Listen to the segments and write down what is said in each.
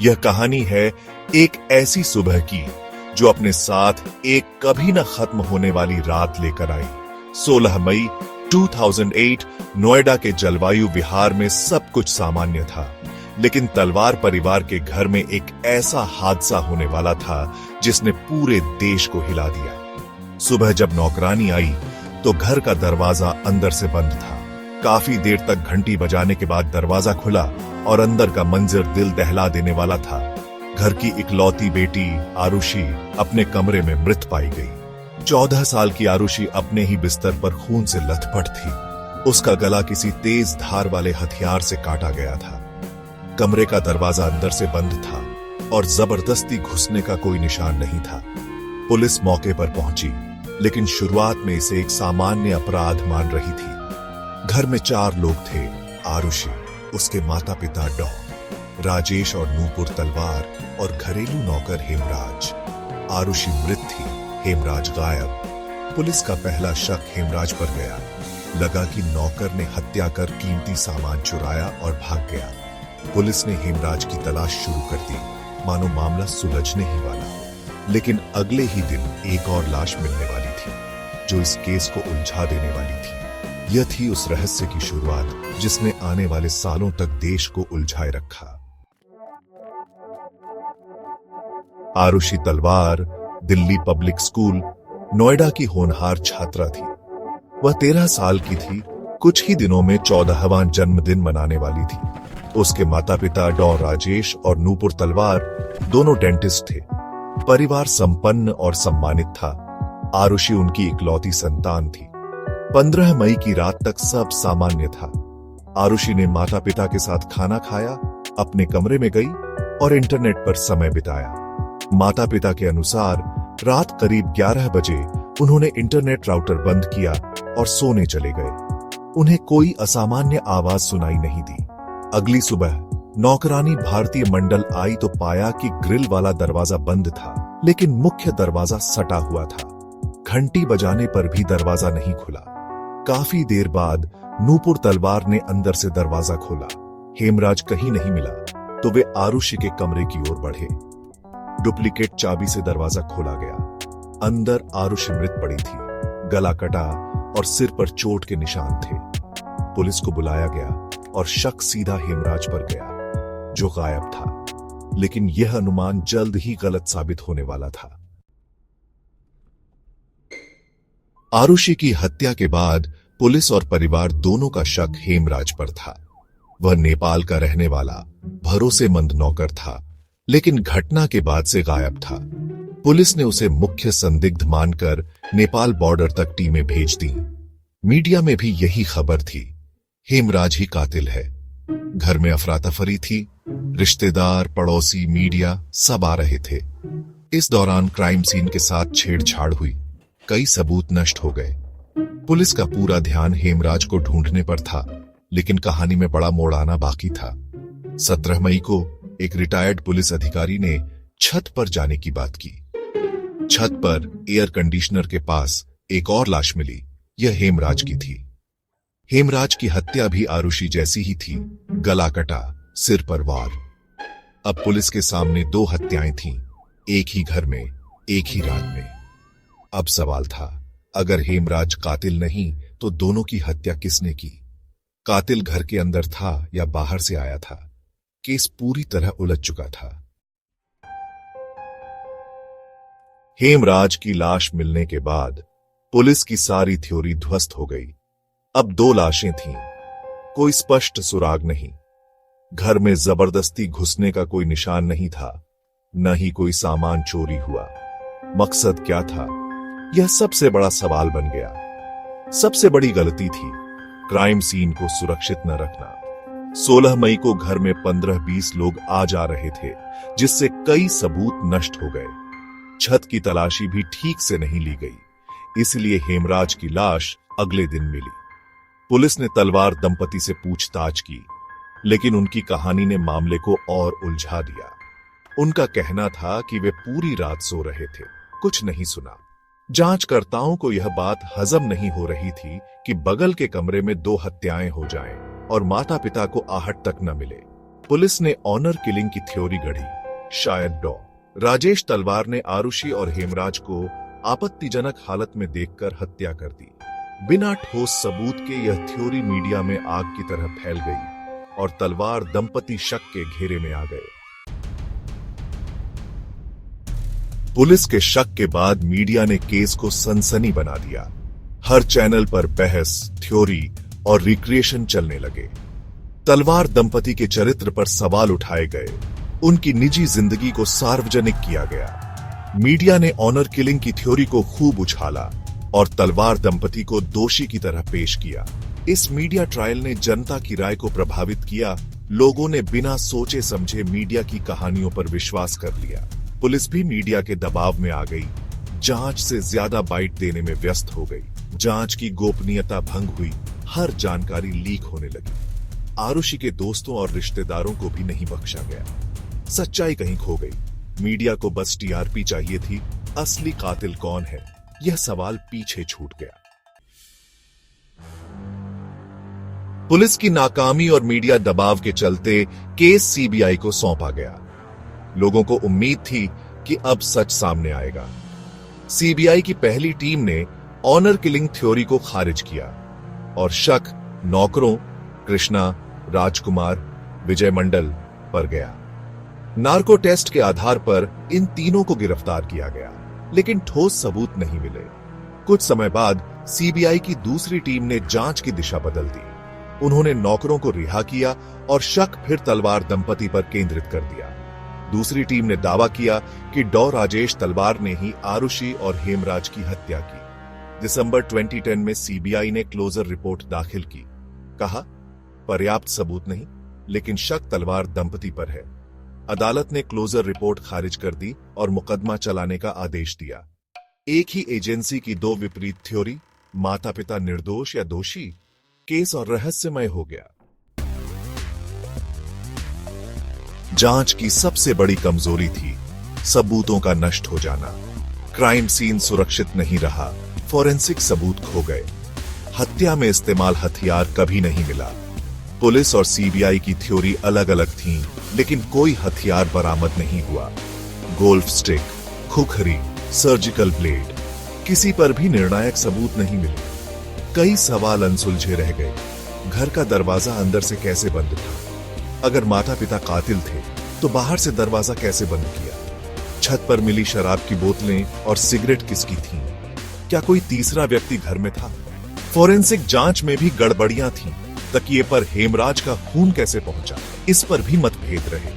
यह कहानी है एक ऐसी सुबह की जो अपने साथ एक कभी न खत्म होने वाली रात लेकर आई। 16 मई 2008 नोएडा के जलवायु विहार में सब कुछ सामान्य था, लेकिन तलवार परिवार के घर में एक ऐसा हादसा होने वाला था जिसने पूरे देश को हिला दिया। सुबह जब नौकरानी आई तो घर का दरवाजा अंदर से बंद था। काफी देर तक घंटी बजाने के बाद दरवाजा खुला और अंदर का मंजर दिल दहला देने वाला था। घर की इकलौती बेटी आरुषि अपने कमरे में मृत पाई गई। 14 साल की आरुषि अपने ही बिस्तर पर खून से लथपथ थी। उसका गला किसी तेज धार वाले हथियार से काटा गया था। कमरे का दरवाजा अंदर से बंद था और जबरदस्ती घुसने का कोई निशान नहीं था। पुलिस मौके पर पहुंची, लेकिन शुरुआत में इसे एक सामान्य अपराध मान रही थी। घर में 4 लोग थे, आरुषि, उसके माता पिता डॉन, राजेश और नूपुर तलवार और घरेलू नौकर हेमराज। आरुषि मृत थी, हेमराज गायब। पुलिस का पहला शक हेमराज पर गया। लगा कि नौकर ने हत्या कर कीमती सामान चुराया और भाग गया। पुलिस ने हेमराज की तलाश शुरू कर दी, मानो मामला सुलझने ही वाला हो। लेकिन अगले ही दिन एक और लाश मिलने वाली थी, जो इस केस को उलझा देने वाली थी। यह थी उस रहस्य की शुरुआत जिसने आने वाले सालों तक देश को उलझाए रखा। आरुषि तलवार दिल्ली पब्लिक स्कूल नोएडा की होनहार छात्रा थी। वह 13 साल की थी। कुछ ही दिनों में 14वां जन्मदिन मनाने वाली थी। उसके माता पिता डॉ राजेश और नूपुर तलवार दोनों डेंटिस्ट थे। परिवार संपन्न और सम्मानित था। आरुषि उनकी इकलौती संतान थी। 15 मई की रात तक सब सामान्य था। आरुषि ने माता पिता के साथ खाना खाया, अपने कमरे में गई और इंटरनेट पर समय बिताया। माता पिता के अनुसार रात करीब 11 बजे उन्होंने इंटरनेट राउटर बंद किया और सोने चले गए। उन्हें कोई असामान्य आवाज सुनाई नहीं दी। अगली सुबह नौकरानी भारतीय मंडल आई तो पाया कि ग्रिल वाला दरवाजा बंद था, लेकिन मुख्य दरवाजा सटा हुआ था। घंटी बजाने पर भी दरवाजा नहीं खुला। काफी देर बाद नूपुर तलवार ने अंदर से दरवाजा खोला। हेमराज कहीं नहीं मिला तो वे आरुषि के कमरे की ओर बढ़े। डुप्लीकेट चाबी से दरवाजा खोला गया। अंदर आरुषि मृत पड़ी थी, गला कटा और सिर पर चोट के निशान थे। पुलिस को बुलाया गया और शक सीधा हेमराज पर गया, जो गायब था। लेकिन यह अनुमान जल्द ही गलत साबित होने वाला था। आरुषि की हत्या के बाद पुलिस और परिवार दोनों का शक हेमराज पर था। वह नेपाल का रहने वाला भरोसेमंद नौकर था, लेकिन घटना के बाद से गायब था। पुलिस ने उसे मुख्य संदिग्ध मानकर नेपाल बॉर्डर तक टीमें भेज दी। मीडिया में भी यही खबर थी, हेमराज ही कातिल है। घर में अफरा-तफरी थी। रिश्तेदार, पड़ोसी, मीडिया सब आ रहे थे। इस दौरान क्राइम सीन के साथ छेड़छाड़ हुई। कई सबूत नष्ट हो गए। पुलिस का पूरा ध्यान हेमराज को ढूंढने पर था, लेकिन कहानी में बड़ा मोड़ आना बाकी था। 17 मई को एक रिटायर्ड पुलिस अधिकारी ने छत पर जाने की बात की। छत पर एयर कंडीशनर के पास एक और लाश मिली। यह हेमराज की थी। हेमराज की हत्या भी आरुषि जैसी ही थी, गला कटा, सिर पर वार। अब पुलिस के सामने 2 हत्याएं थीं, एक ही घर में, एक ही रात में। अब सवाल था, अगर हेमराज कातिल नहीं तो दोनों की हत्या किसने की? कातिल घर के अंदर था या बाहर से आया था? केस पूरी तरह उलझ चुका था। हेमराज की लाश मिलने के बाद पुलिस की सारी थ्योरी ध्वस्त हो गई। अब 2 लाशें थीं, कोई स्पष्ट सुराग नहीं। घर में जबरदस्ती घुसने का कोई निशान नहीं था, न ही कोई सामान चोरी हुआ। मकसद क्या था? यह सबसे बड़ा सवाल बन गया। सबसे बड़ी गलती थी क्राइम सीन को सुरक्षित न रखना। 16 मई को घर में 15-20 लोग आ जा रहे थे, जिससे कई सबूत नष्ट हो गए। छत की तलाशी भी ठीक से नहीं ली गई, इसलिए हेमराज की लाश अगले दिन मिली। पुलिस ने तलवार दंपति से पूछताछ की, लेकिन उनकी कहानी ने मामले को और उलझा दिया। उनका कहना था कि वे पूरी रात सो रहे थे, कुछ नहीं सुना। जांचकर्ताओं को यह बात हजम नहीं हो रही थी कि बगल के कमरे में 2 हत्याएं हो जाएं और माता पिता को आहट तक न मिले। पुलिस ने ऑनर किलिंग की थ्योरी गढ़ी। शायद डॉ. राजेश तलवार ने आरुषि और हेमराज को आपत्तिजनक हालत में देखकर हत्या कर दी। बिना ठोस सबूत के यह थ्योरी मीडिया में आग की तरह फैल गई और तलवार दंपति शक के घेरे में आ गए। पुलिस के शक के बाद मीडिया ने केस को सनसनी बना दिया। हर चैनल पर बहस, थ्योरी और रिक्रिएशन चलने लगे। तलवार दंपति के चरित्र पर सवाल उठाए गए। उनकी निजी जिंदगी को सार्वजनिक किया गया। मीडिया ने ऑनर किलिंग की थ्योरी को खूब उछाला और तलवार दंपति को दोषी की तरह पेश किया। इस मीडिया ट्रायल ने जनता की राय को प्रभावित किया। लोगों ने बिना सोचे समझे मीडिया की कहानियों पर विश्वास कर लिया। पुलिस भी मीडिया के दबाव में आ गई। जांच से ज्यादा बाइट देने में व्यस्त हो गई। जांच की गोपनीयता भंग हुई। हर जानकारी लीक होने लगी। आरुषि के दोस्तों और रिश्तेदारों को भी नहीं बख्शा गया। सच्चाई कहीं खो गई। मीडिया को बस टीआरपी चाहिए थी। असली कातिल कौन है, यह सवाल पीछे छूट गया। पुलिस की नाकामी और मीडिया दबाव के चलते केस सीबीआई को सौंपा गया। लोगों को उम्मीद थी कि अब सच सामने आएगा। सीबीआई की पहली टीम ने ऑनर किलिंग थ्योरी को खारिज किया और शक नौकरों कृष्णा, राजकुमार, विजय मंडल पर गया। नार्को टेस्ट के आधार पर इन तीनों को गिरफ्तार किया गया, लेकिन ठोस सबूत नहीं मिले। कुछ समय बाद सीबीआई की दूसरी टीम ने जांच की दिशा बदल दी। उन्होंने नौकरों को रिहा किया और शक फिर तलवार दंपति पर केंद्रित कर दिया। दूसरी टीम ने दावा किया कि डॉ. राजेश तलवार ने ही आरुषि और हेमराज की हत्या की। दिसंबर 2010 में सीबीआई ने क्लोजर रिपोर्ट दाखिल की। कहा, पर्याप्त सबूत नहीं, लेकिन शक तलवार दंपति पर है। अदालत ने क्लोजर रिपोर्ट खारिज कर दी और मुकदमा चलाने का आदेश दिया। एक ही एजेंसी की दो विपरीत थ्योरी, माता पिता निर्दोष या दोषी, केस और रहस्यमय हो गया। जांच की सबसे बड़ी कमजोरी थी सबूतों का नष्ट हो जाना। क्राइम सीन सुरक्षित नहीं रहा। फॉरेंसिक सबूत खो गए। हत्या में इस्तेमाल हथियार कभी नहीं मिला। पुलिस और सीबीआई की थ्योरी अलग अलग थीं, लेकिन कोई हथियार बरामद नहीं हुआ। Golf stick, khukri, surgical blade, किसी पर भी निर्णायक सबूत नहीं मिले। कई सवाल अनसुलझे रह गए। घर का दरवाजा अंदर से कैसे बंद था? अगर माता पिता कातिल थे तो बाहर से दरवाजा कैसे बंद किया? छत पर मिली शराब की बोतलें और सिगरेट किसकी थीं? क्या कोई तीसरा व्यक्ति घर में था? फोरेंसिक जांच में भी गड़बड़ियां थीं। तकिए पर हेमराज का खून कैसे पहुंचा, इस पर भी मतभेद रहे।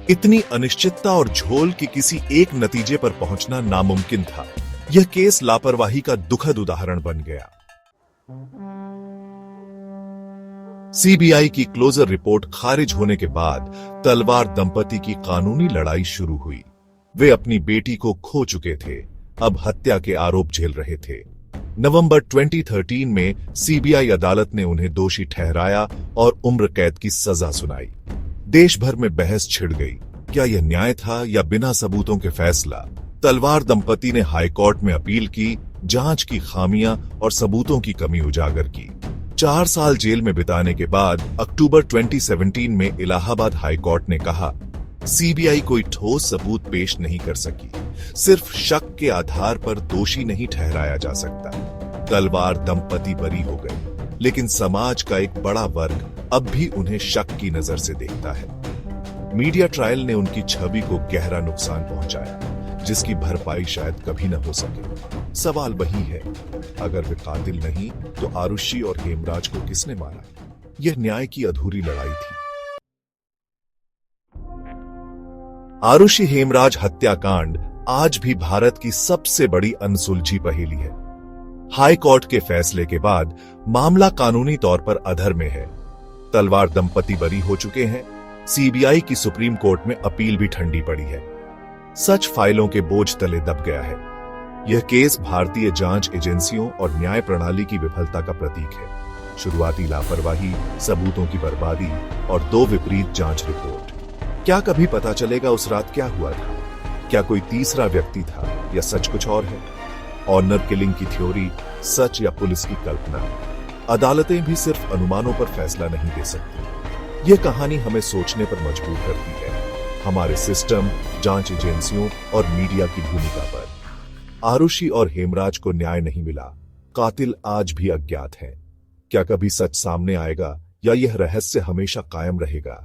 इतनी अनिश्चितता और झोल कि किसी एक नतीजे पर पहुंचना नामुमकिन था। यह केस लापरवाही का दुखद उदाहरण बन गया। सीबीआई की क्लोजर रिपोर्ट खारिज होने के बाद तलवार दंपति की कानूनी लड़ाई शुरू हुई। वे अपनी बेटी को खो चुके थे, अब हत्या के आरोप झेल रहे थे। नवंबर 2013 में सीबीआई अदालत ने उन्हें दोषी ठहराया और उम्र कैद की सजा सुनाई। देश भर में बहस छिड़ गई। क्या यह न्याय था या बिना सबूतों के फैसला? तलवार दंपति ने हाईकोर्ट में अपील की, जांच की खामियां और सबूतों की कमी उजागर की। 4 साल जेल में बिताने के बाद अक्टूबर 2017 में इलाहाबाद हाईकोर्ट ने कहा, सीबीआई कोई ठोस सबूत पेश नहीं कर सकी। सिर्फ शक के आधार पर दोषी नहीं ठहराया जा सकता। तलवार दंपति बरी हो गए, लेकिन समाज का एक बड़ा वर्ग अब भी उन्हें शक की नजर से देखता है। मीडिया ट्रायल ने उनकी छवि को गहरा नुकसान पहुंचाया, जिसकी भरपाई शायद कभी न हो सके। सवाल वही है, अगर वे कातिल नहीं तो आरुषि और हेमराज को किसने मारा? यह न्याय की अधूरी लड़ाई थी। आरुषि हेमराज हत्याकांड आज भी भारत की सबसे बड़ी अनसुलझी पहेली है। हाई कोर्ट के फैसले के बाद मामला कानूनी तौर पर अधर में है। तलवार दंपति बरी हो चुके हैं। सीबीआई की सुप्रीम कोर्ट में अपील भी ठंडी पड़ी है। सच फाइलों के बोझ तले दब गया है। यह केस भारतीय जांच एजेंसियों और न्याय प्रणाली की विफलता का प्रतीक है। शुरुआती लापरवाही, सबूतों की बर्बादी और 2 विपरीत जांच रिपोर्ट। क्या कभी पता चलेगा उस रात क्या हुआ था? क्या कोई तीसरा व्यक्ति था या सच कुछ और है? ऑनर किलिंग की थ्योरी सच या पुलिस की कल्पना? अदालतें भी सिर्फ अनुमानों पर फैसला नहीं दे सकती। यह कहानी हमें सोचने पर मजबूर करती है, हमारे सिस्टम, जांच एजेंसियों और मीडिया की भूमिका पर। आरुषि और हेमराज को न्याय नहीं मिला, कातिल आज भी अज्ञात है। क्या कभी सच सामने आएगा या यह रहस्य हमेशा कायम रहेगा?